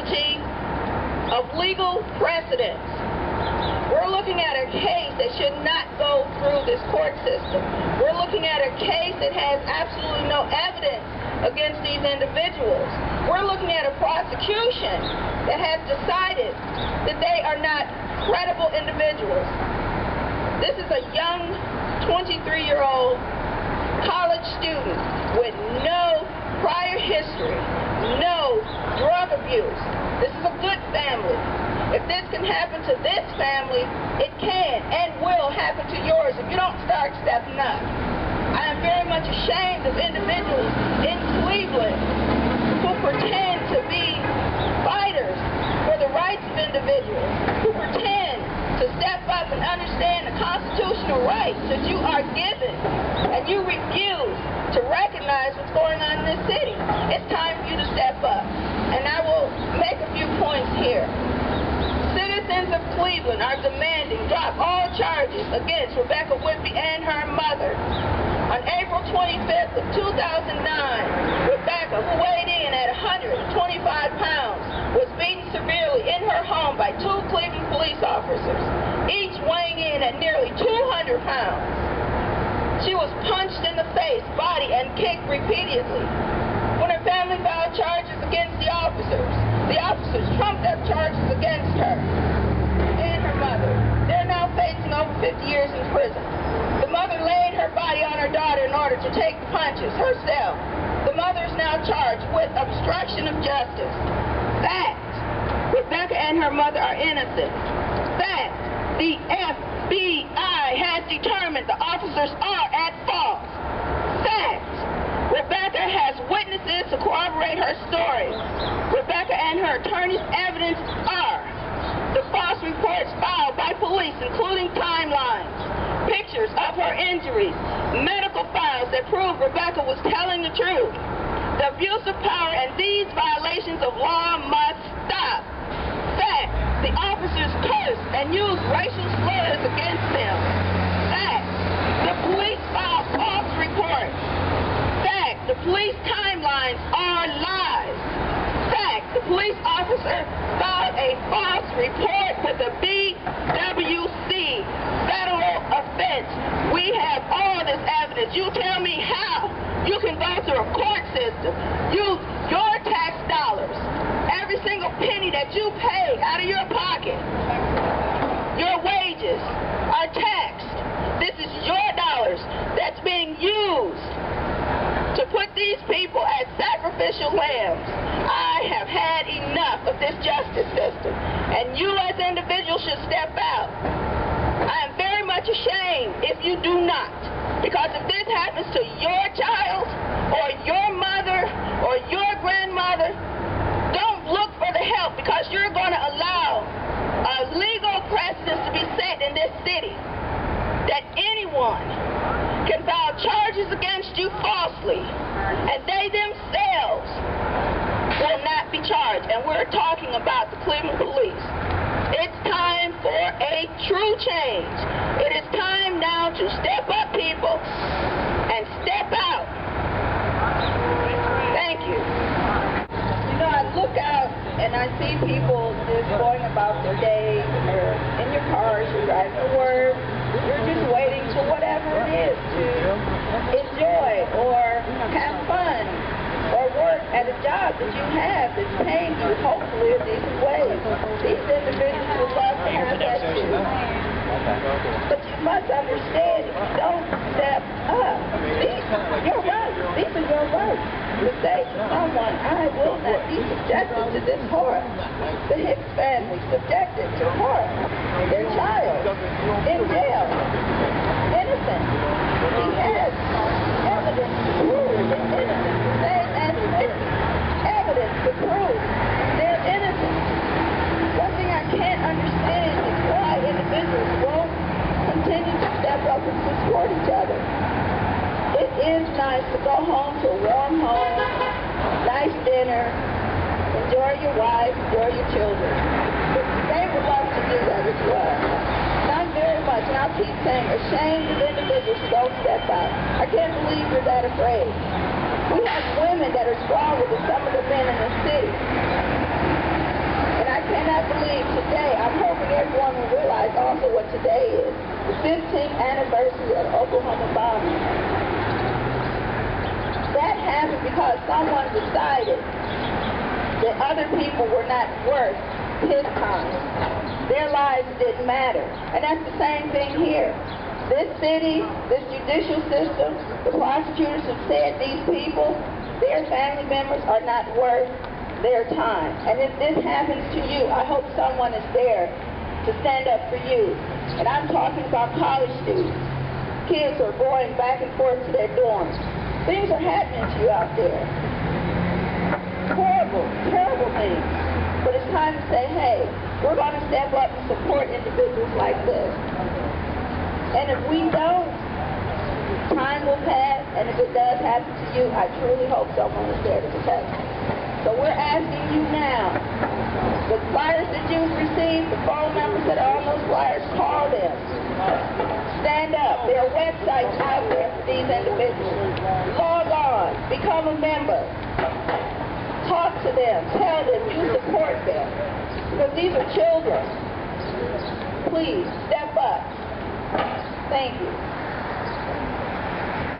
uncertainty of legal precedents. We're looking at a case that should not go through this court system. We're looking at a case that has absolutely no evidence against these individuals. We're looking at a prosecution that has decided that they are not credible individuals. This is a young 23-year-old college student with no prior history, no drug abuse. This is a good family. If this can happen to this family, it can and will happen to yours if you don't start stepping up. I am very much ashamed of individuals in Cleveland who pretend to be fighters for the rights of individuals, who pretend to step up and understand the constitutional rights that you are given, and you refuse to recognize what's going on in this city. It's time for you to step up. And I will make a few points here. Citizens of Cleveland are demanding drop all charges against Rebecca Whibty and her mother. On April 25th of 2009, Rebecca, who weighed in at 125 pounds, was beaten severely in her home by 2 Cleveland police officers, each weighing in at nearly 200 pounds. She was punched in the face, body, and kicked repeatedly. When her family filed charges against the officers trumped up charges against her and her mother. They're now facing over 50 years in prison. The mother laid her body on her daughter in order to take the punches herself. The mother is now charged with obstruction of justice. Fact, Rebecca and her mother are innocent. Fact, the FBI has determined the officers are at fault. Fact, Rebecca has witnesses to corroborate her story. Rebecca and her attorney's evidence are the false reports filed by police, including timelines, pictures of her injuries, medical files that prove Rebecca was telling the truth. The abuse of power and these violations of law must stop. Fact, the officers cursed and used racial slurs against them. Fact, the police filed false reports. Fact, the police timelines are lies. Fact, the police officer filed a false report with the BWC, federal offense. We have all this evidence. You tell me how you can go through a court system, use your tax dollars, every single penny that you pay out of your pocket. Your wages are taxed. This is your dollars that's being used to put these people as sacrificial lambs. I have had enough of this justice system, and you as individuals should step out. I am very much ashamed if you do not, because if this happens to your child or your mother or your grandmother, don't look for the help, because you're going to allow a legal precedent to be set in this city that anyone can file charges against you falsely, and they themselves will not be charged. And we're talking about the Cleveland police. It's time for a true change. It is time now to step up, people, and step out. Thank you. You know, I look out and I see people just going about their day. You're in your cars, you're driving to work. You're just waiting for whatever it is to enjoy or have fun or work at a job that you have that's paying you hopefully a decent wage. These individuals would love to have that too. But you must understand, if you don't step up, your rights, these are your rights. To say to someone, I will not be subjected to this horror. The Hicks family subjected to horror. Their child in jail, innocent. He has evidence to prove his innocence. The same as Whitby. Evidence to prove they're innocent. One thing I can't understand is why individuals won't continue to step up and support each other. It is nice to go home to a warm home, nice dinner, enjoy your wife, enjoy your children. But they would love to do that as well. And I'm very much, and I'll keep saying, ashamed of individuals who don't step out. I can't believe you're that afraid. We have women that are stronger than some of the men in the city. today is the 15th anniversary of the Oklahoma bombing. That happened because someone decided that other people were not worth his time. Their lives didn't matter. And that's the same thing here. This city, this judicial system, the prosecutors have said these people, their family members are not worth their time. And if this happens to you, I hope someone is there to stand up for you. And I'm talking about college students. Kids are going back and forth to their dorms. Things are happening to you out there. Horrible, terrible things. But it's time to say, hey, we're going to step up and support individuals like this. And if we don't, time will pass, and if it does happen to you, I truly hope someone is there to protect you. So we're asking you now, the flyers that you've received, the phone numbers that are on those flyers, call them. Stand up. There are websites out there for these individuals. Log on. Become a member. Talk to them. Tell them you support them. Because these are children. Please, step up. Thank you.